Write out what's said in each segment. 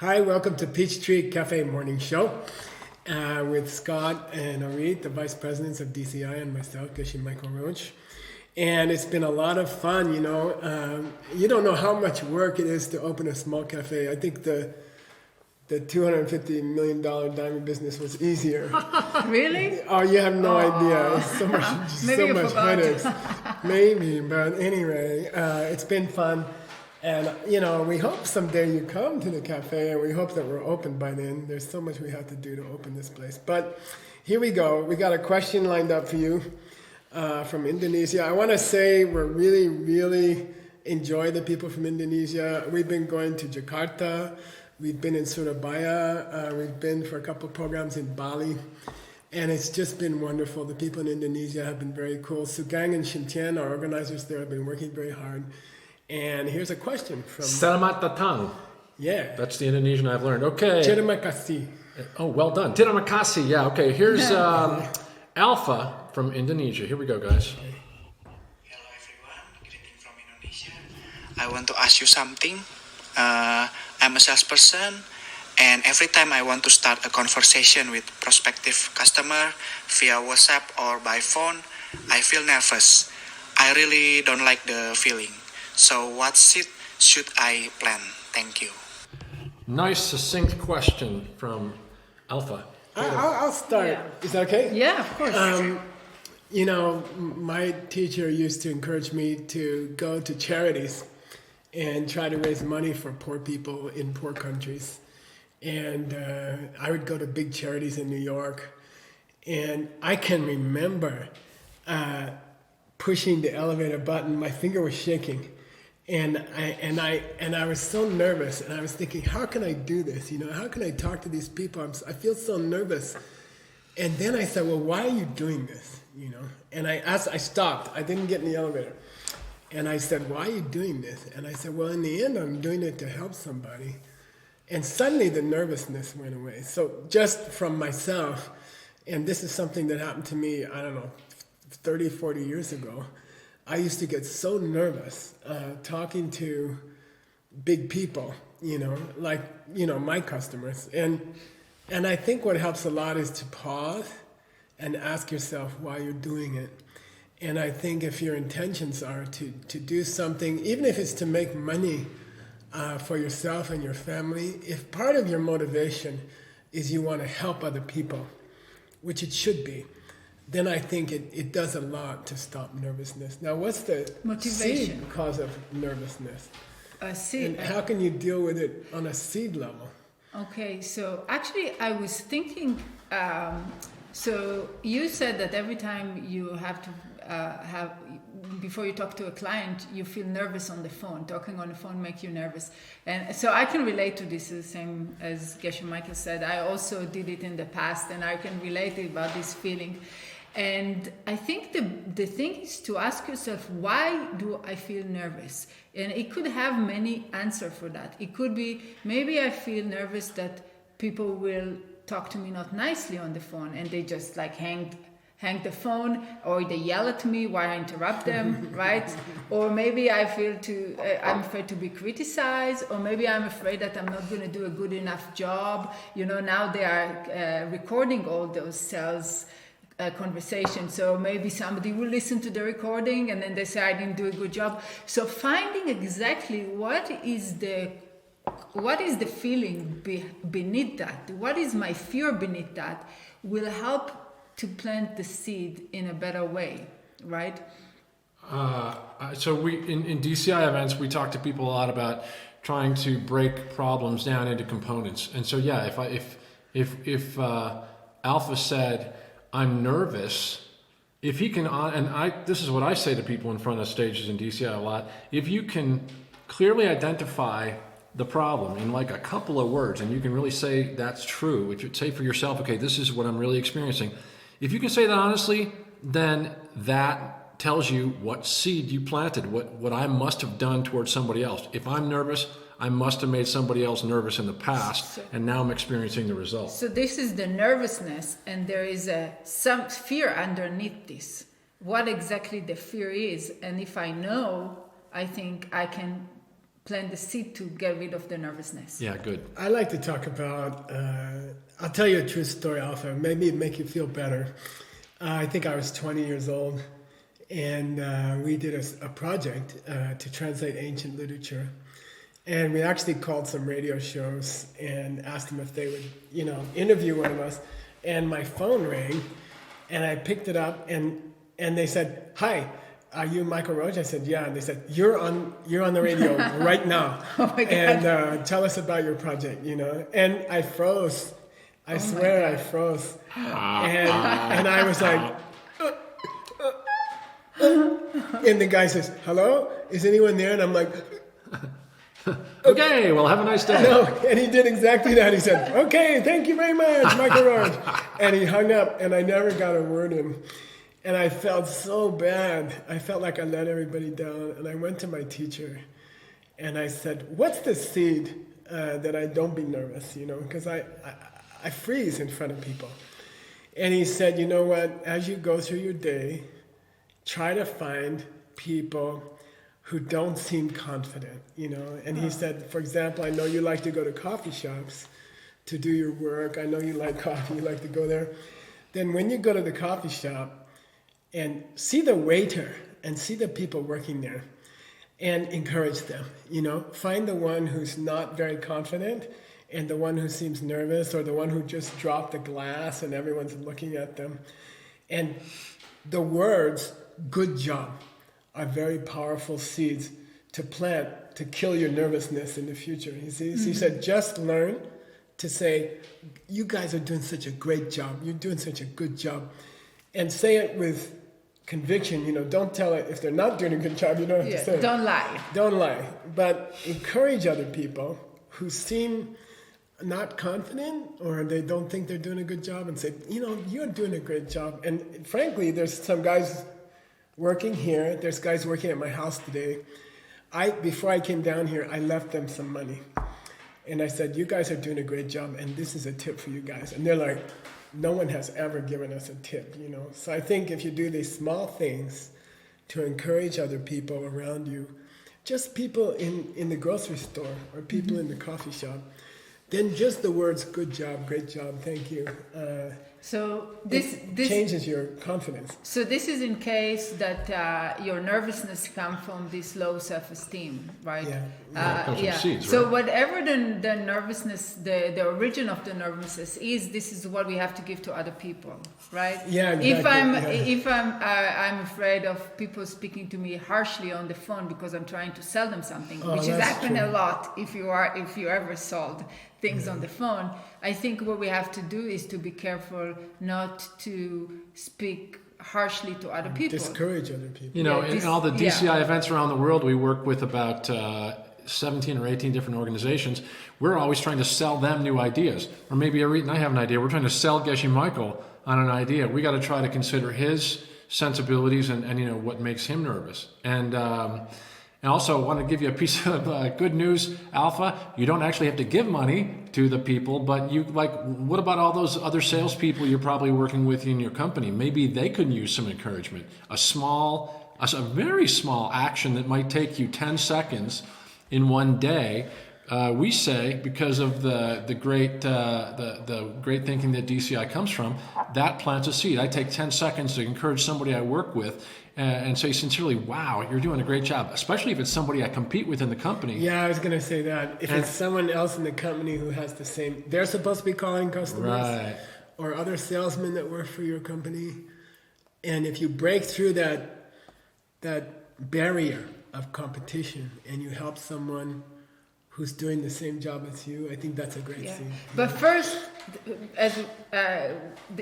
Hi, welcome to Peachtree Cafe Morning Show with Scott and Orit, the Vice Presidents of DCI, and myself, Geshe Michael Roach. And it's been a lot of fun, you know. You don't know how much work it is to open a small cafe. I think the $250 million diamond business was easier. Really? Oh, you have no idea. It's so much headaches. Maybe, but anyway, it's been fun. And, you know, we hope someday you come to the cafe, and we hope that we're open by then. There's so much we have to do to open this place. But here we go. We got a question lined up for you from Indonesia. I want to say we're really enjoy the people from Indonesia. We've been going to Jakarta. We've been in Surabaya. We've been for a couple of programs in Bali. And it's just been wonderful. The people in Indonesia have been very cool. Sugang and Shintian, our organizers there, have been working very hard. And here's a question from... Selamat datang. Yeah. That's the Indonesian I've learned. Okay. Terima kasih. Oh, well done. Terima kasih. Yeah, okay. Here's Alpha from Indonesia. Here we go, guys. Hello, everyone. Greeting from Indonesia. I want to ask you something. I'm a salesperson, and every time I want to start a conversation with prospective customer via WhatsApp or by phone, I feel nervous. I really don't like the feeling. So what should I plan? Thank you. Nice, succinct question from Alpha. I'll start. Yeah. Is that okay? Yeah, of course. You know, my teacher used to encourage me to go to charities and try to raise money for poor people in poor countries. And I would go to big charities in New York. And I can remember pushing the elevator button. My finger was shaking. And I was so nervous, and I was thinking, how can I do this? You know, how can I talk to these people? I feel so nervous. And then I said, well, why are you doing this? You know, and I stopped. I didn't get in the elevator. And I said, why are you doing this? And I said, well, in the end, I'm doing it to help somebody. And suddenly the nervousness went away. So just from myself, and this is something that happened to me, I don't know, 30, 40 years ago, I used to get so nervous talking to big people, you know, like, you know, my customers. And I think what helps a lot is to pause and ask yourself why you're doing it. And I think if your intentions are to do something, even if it's to make money for yourself and your family, if part of your motivation is you want to help other people, which it should be, then I think it does a lot to stop nervousness. Now, what's the motivation seed cause of nervousness? A seed. And how can you deal with it on a seed level? Okay, so actually I was thinking, so you said that every time you have to before you talk to a client, you feel nervous on the phone. Talking on the phone makes you nervous. And so I can relate to this the same as Geshe Michael said. I also did it in the past, and I can relate about this feeling. And I think the thing is to ask yourself, why do I feel nervous? And it could have many answers for that. It could be, maybe I feel nervous that people will talk to me not nicely on the phone, and they just like hang the phone, or they yell at me while I interrupt them, right? Or maybe I feel I'm afraid to be criticized, or maybe I'm afraid that I'm not going to do a good enough job. You know, now they are recording all those sales conversations, so maybe somebody will listen to the recording and then they say I didn't do a good job. So finding exactly what is the feeling beneath that, what is my fear beneath that, will help to plant the seed in a better way, right? So we in DCI events, we talk to people a lot about trying to break problems down into components. And so yeah, if Alpha said, I'm nervous, if he can, this is what I say to people in front of stages in DCI a lot, if you can clearly identify the problem in like a couple of words, and you can really say that's true, if you say for yourself, okay, this is what I'm really experiencing. If you can say that honestly, then that tells you what seed you planted, what I must have done towards somebody else. If I'm nervous, I must have made somebody else nervous in the past, and now I'm experiencing the result. So this is the nervousness, and there is some fear underneath this. What exactly the fear is, and if I know, I think I can plant the seed to get rid of the nervousness. Yeah, good. I like to talk about, I'll tell you a true story, Alpha. Maybe it make you feel better. I think I was 20 years old, and we did a project to translate ancient literature. And we actually called some radio shows and asked them if they would, interview one of us. And my phone rang, and I picked it up, and they said, "Hi, are you Michael Roach?" I said, "Yeah." And they said, "You're on the radio right now, Oh my God. and tell us about your project." And I froze. I swear I froze, and I was like, and the guy says, "Hello, is anyone there?" And I'm like, Okay, well, have a nice day. no, and he did exactly that. He said, "Okay, thank you very much, Michael Roach," and he hung up, and I never got a word in. And I felt so bad. I felt like I let everybody down. And I went to my teacher, and I said, "What's the seed that I don't be nervous? Because I freeze in front of people." And he said, "You know what? As you go through your day, try to find people who don't seem confident, And he said, for example, I know you like to go to coffee shops to do your work. I know you like coffee, you like to go there. Then when you go to the coffee shop and see the waiter and see the people working there and encourage them, Find the one who's not very confident and the one who seems nervous or the one who just dropped the glass and everyone's looking at them. And the words, 'good job,' are very powerful seeds to plant to kill your nervousness in the future. You see? So he said, just learn to say, 'You guys are doing such a great job. You're doing such a good job.' And say it with conviction. Don't tell it if they're not doing a good job. You don't have to say it. Don't lie. Don't lie. But encourage other people who seem not confident or they don't think they're doing a good job and say, you're doing a great job. And frankly, there's some guys working here. There's guys working at my house today. Before I came down here, I left them some money. And I said, "You guys are doing a great job, and this is a tip for you guys." And they're like, "No one has ever given us a tip, So I think if you do these small things to encourage other people around you, just people in the grocery store or people in the coffee shop, then just the words, 'good job, great job, thank you,' So this changes your confidence. So this is in case that your nervousness comes from this low self-esteem, right? Yeah. It comes from seeds, So right? whatever the nervousness, the origin of the nervousness is, this is what we have to give to other people, right? Yeah, exactly. If I'm afraid of people speaking to me harshly on the phone because I'm trying to sell them something, which is that's happening true. a lot if you ever sold things on the phone. I think what we have to do is to be careful not to speak harshly to other people. Discourage other people. In all the DCI events around the world, we work with about 17 or 18 different organizations. We're always trying to sell them new ideas. Or maybe Arit and I have an idea. We're trying to sell Geshe Michael on an idea. We got to try to consider his sensibilities and what makes him nervous. And also, I want to give you a piece of good news, Alpha. You don't actually have to give money to the people, but what about all those other salespeople you're probably working with in your company? Maybe they could use some encouragement. A very small action that might take you 10 seconds in one day. We say, because of the great thinking that DCI comes from, that plants a seed. I take 10 seconds to encourage somebody I work with and say sincerely, "Wow, you're doing a great job," especially if it's somebody I compete with in the company. Yeah, I was going to say that. If it's someone else in the company who has the same, they're supposed to be calling customers Right. or other salesmen that work for your company. And if you break through that barrier of competition and you help someone who's doing the same job as you, I think that's a great Yeah. thing. But first,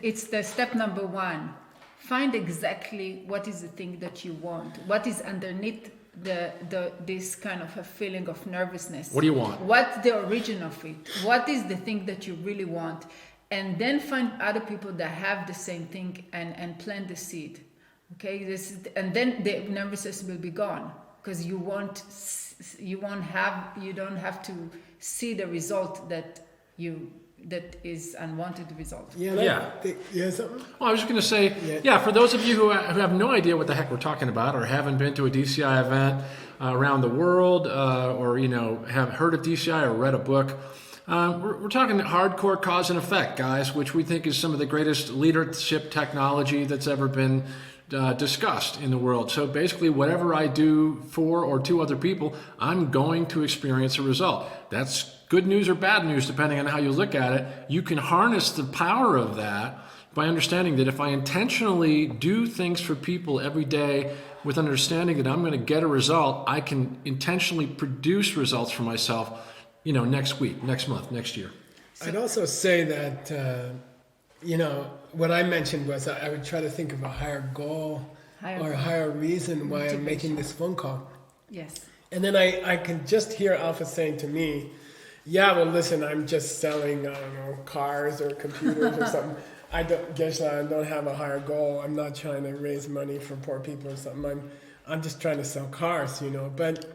it's the step number one. Find exactly what is the thing that you want. What is underneath this kind of a feeling of nervousness? What do you want? What's the origin of it? What is the thing that you really want? And then find other people that have the same thing and plant the seed. Okay, and then the nervousness will be gone because you don't have to see the result that you that is unwanted result. Yeah. You have something? Well, I was just going to say, for those of you who have no idea what the heck we're talking about or haven't been to a DCI event around the world or, have heard of DCI or read a book, we're talking hardcore cause and effect, guys, which we think is some of the greatest leadership technology that's ever been discussed in the world. So basically, whatever I do for or to other people, I'm going to experience a result. That's good news or bad news, depending on how you look at it. You can harness the power of that by understanding that if I intentionally do things for people every day with understanding that I'm going to get a result, I can intentionally produce results for myself, next week, next month, next year. I'd also say that, what I mentioned was I would try to think of a higher goal or a higher reason why I'm making this phone call. Yes. And then I can just hear Alpha saying to me, yeah, well, listen, I'm just selling, cars or computers or something. I don't have a higher goal. I'm not trying to raise money for poor people or something. I'm just trying to sell cars, But,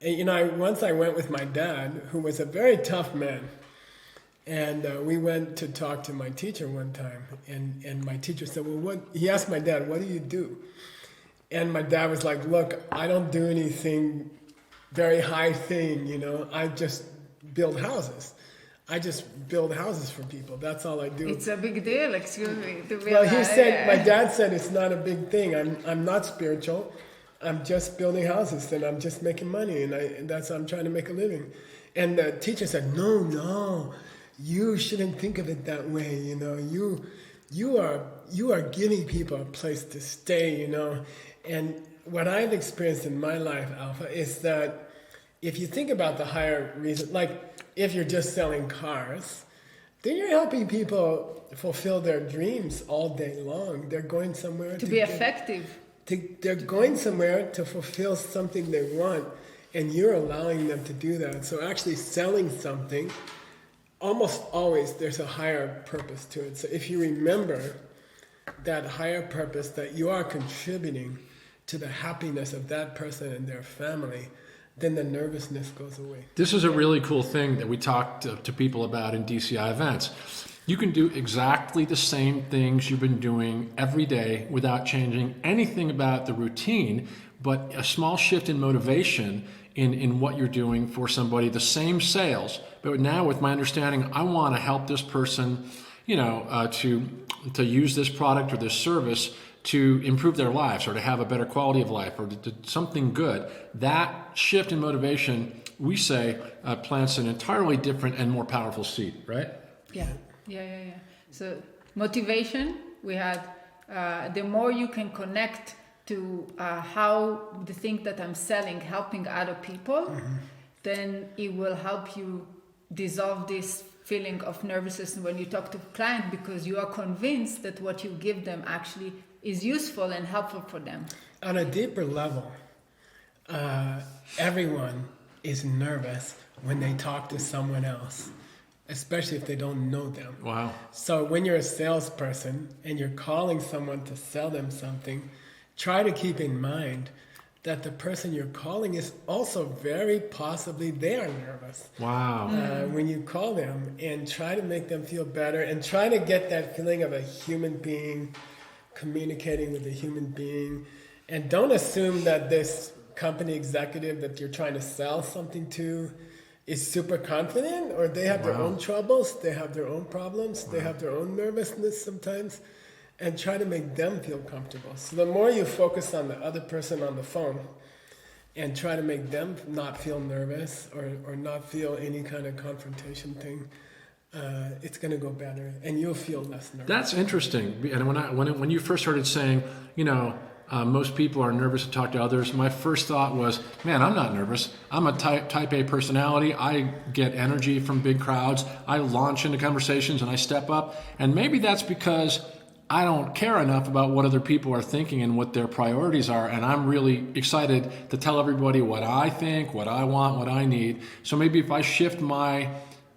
once I went with my dad, who was a very tough man. And we went to talk to my teacher one time. And my teacher said, he asked my dad, what do you do? And my dad was like, look, I don't do anything very high thing, I just build houses. I just build houses for people. That's all I do. It's a big deal, excuse me. Well, my dad said it's not a big thing. I'm not spiritual. I'm just building houses and I'm just making money and that's how I'm trying to make a living. And the teacher said, no, you shouldn't think of it that way. You are giving people a place to stay. And what I've experienced in my life, Alpha, is that if you think about the higher reason, like if you're just selling cars, then you're helping people fulfill their dreams all day long. They're going somewhere to be effective. They're going somewhere to fulfill something they want, and you're allowing them to do that. So actually selling something, almost always there's a higher purpose to it. So if you remember that higher purpose, that you are contributing to the happiness of that person and their family, then the nervousness goes away. This is a really cool thing that we talk to people about in DCI events. You can do exactly the same things you've been doing every day without changing anything about the routine, but a small shift in motivation in what you're doing for somebody, the same sales, but now with my understanding, I want to help this person, to use this product or this service to improve their lives or to have a better quality of life or to something good. That shift in motivation, we say, plants an entirely different and more powerful seed, right? Yeah. So motivation, we had, the more you can connect to how the thing that I'm selling, helping other people, then it will help you dissolve this feeling of nervousness when you talk to a client, because you are convinced that what you give them actually is useful and helpful for them. On a deeper level, everyone is nervous when they talk to someone else, especially if they don't know them. Wow. So when you're a salesperson and you're calling someone to sell them something, try to keep in mind that the person you're calling is also very possibly they are nervous. Wow. When you call them, and try to make them feel better and try to get that feeling of a human being communicating with a human being. And don't assume that this company executive that you're trying to sell something to is super confident, or they have their own troubles, they have their own problems, they have their own nervousness sometimes, and try to make them feel comfortable. So the more you focus on the other person on the phone and try to make them not feel nervous or not feel any kind of confrontation thing, it's going to go better, and you'll feel less nervous. That's interesting. And when you first started saying, most people are nervous to talk to others, my first thought was, man, I'm not nervous. I'm a type A personality. I get energy from big crowds. I launch into conversations and I step up. And maybe that's because I don't care enough about what other people are thinking and what their priorities are. And I'm really excited to tell everybody what I think, what I want, what I need. So maybe if I shift my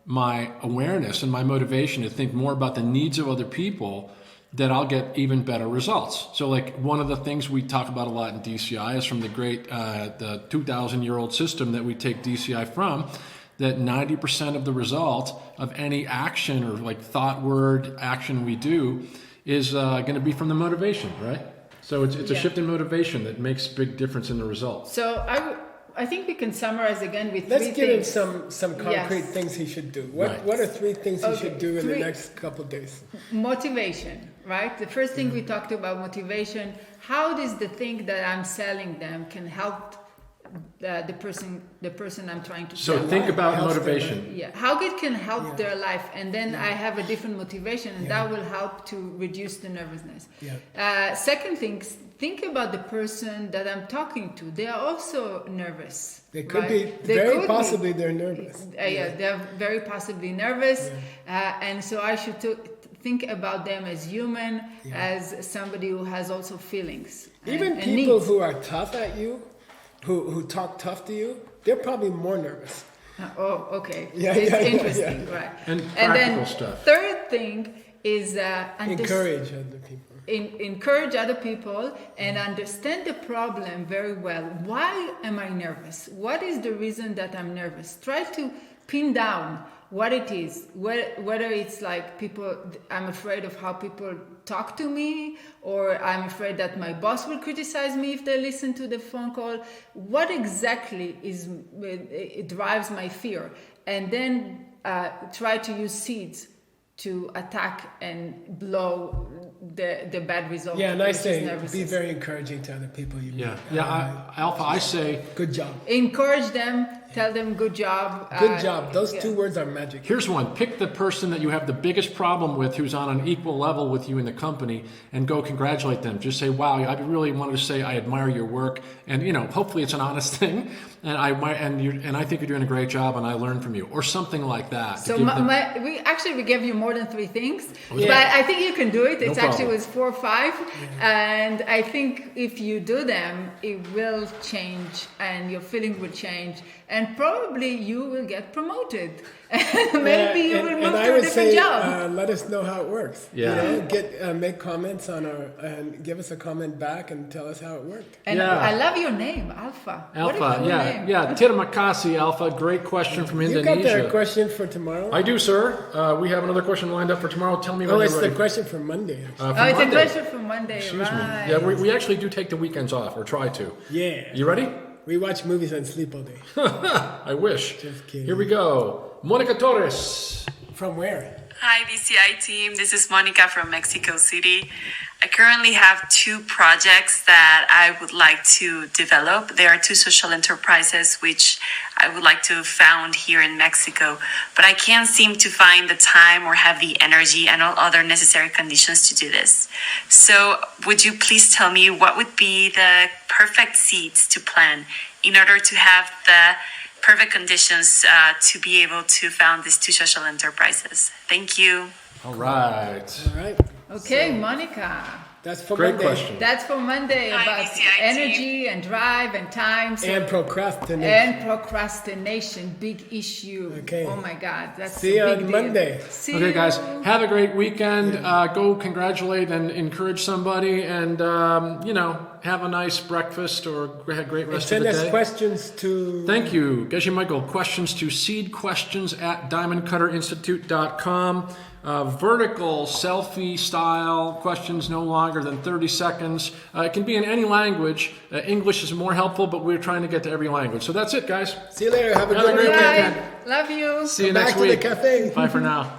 awareness and my motivation to think more about the needs of other people, then I'll get even better results. So like one of the things we talk about a lot in DCI is from the great, the 2,000-year-old system that we take DCI from, that 90% of the result of any action or like thought, word, action we do is going to be from the motivation, right? So it's a shift in motivation that makes a big difference in the result. So I think we can summarize again with Let's three give him things. some concrete things he should do. What are 3 things he should do in the next couple of days? Motivation, right? The first thing we talked about, motivation. How does the thing that I'm selling them can help the person I'm trying to So sell? think about motivation. Yeah, how it can help their life, and then I have a different motivation, and that will help to reduce the nervousness. Second thing, think about the person that I'm talking to. They are also nervous. They could be, very possibly they're nervous. They're very possibly nervous, and so I should think about them as human, as somebody who has also feelings. Even and people needs. who are tough at you, who talk tough to you, they're probably more nervous. Okay. It's interesting, right? And practical then stuff. Third thing is Encourage other people. Encourage other people and understand the problem very well. Why am I nervous? What is the reason that I'm nervous? Try to pin down what it is, whether it's like I'm afraid of how people talk to me, or I'm afraid that my boss will criticize me if they listen to the phone call. What exactly it drives my fear? And then try to use seeds to attack and blow the bad result. Yeah, and I which say is nervousness. be very encouraging to other people you meet. Alpha, I say good job. Encourage them, tell them good job. Good job. Those 2 words are magic. Here's one. Pick the person that you have the biggest problem with who's on an equal level with you in the company and go congratulate them. Just say, wow, I really wanted to say I admire your work. And, hopefully it's an honest thing. And I think you're doing a great job and I learned from you. Or something like that. So we gave you more than 3 things. Yeah. But I think you can do it. It actually problem. was 4 or 5. And I think if you do them, it will change and your feeling will change. And probably you will get promoted. Maybe you will move to a different job. Let us know how it works. Yeah. Make comments and give us a comment back and tell us how it worked. And I love your name, Alpha. What is your name? Terima kasih, Alpha. Great question from Indonesia. You got that question for tomorrow? I do, sir. We have another question lined up for tomorrow. Tell me when you're it's ready. the question for Monday. It's a question for Monday. Excuse right. me. Yeah, we actually do take the weekends off, or try to. Yeah. You ready? We watch movies and sleep all day. I wish. Just kidding. Here we go. Monica Torres. From where? Hi, BCI team. This is Monica from Mexico City. I currently have 2 projects that I would like to develop. There are 2 social enterprises which I would like to found here in Mexico, but I can't seem to find the time or have the energy and all other necessary conditions to do this. So would you please tell me what would be the perfect seeds to plant in order to have the perfect conditions to be able to found these 2 social enterprises? Thank you. All right. All right. Okay, Monica. That's for Great Monday. question. That's for Monday Hi, about BCI team. energy and drive and time. And procrastination. And procrastination, big issue. Okay. Oh my God, that's See a you big on deal. Monday. See Okay, you. guys, have a great weekend. Go congratulate and encourage somebody, and have a nice breakfast or have a great rest of Send the us day. questions to... Thank you, Geshe Michael. Questions to seedquestions@diamondcutterinstitute.com. Vertical selfie style questions, no longer than 30 seconds. It can be in any language. English is more helpful, but we're trying to get to every language. So that's it, guys. See you later. Have a Have a good great weekend. weekend. Love you. See you Back next to the week. cafe. Bye for now.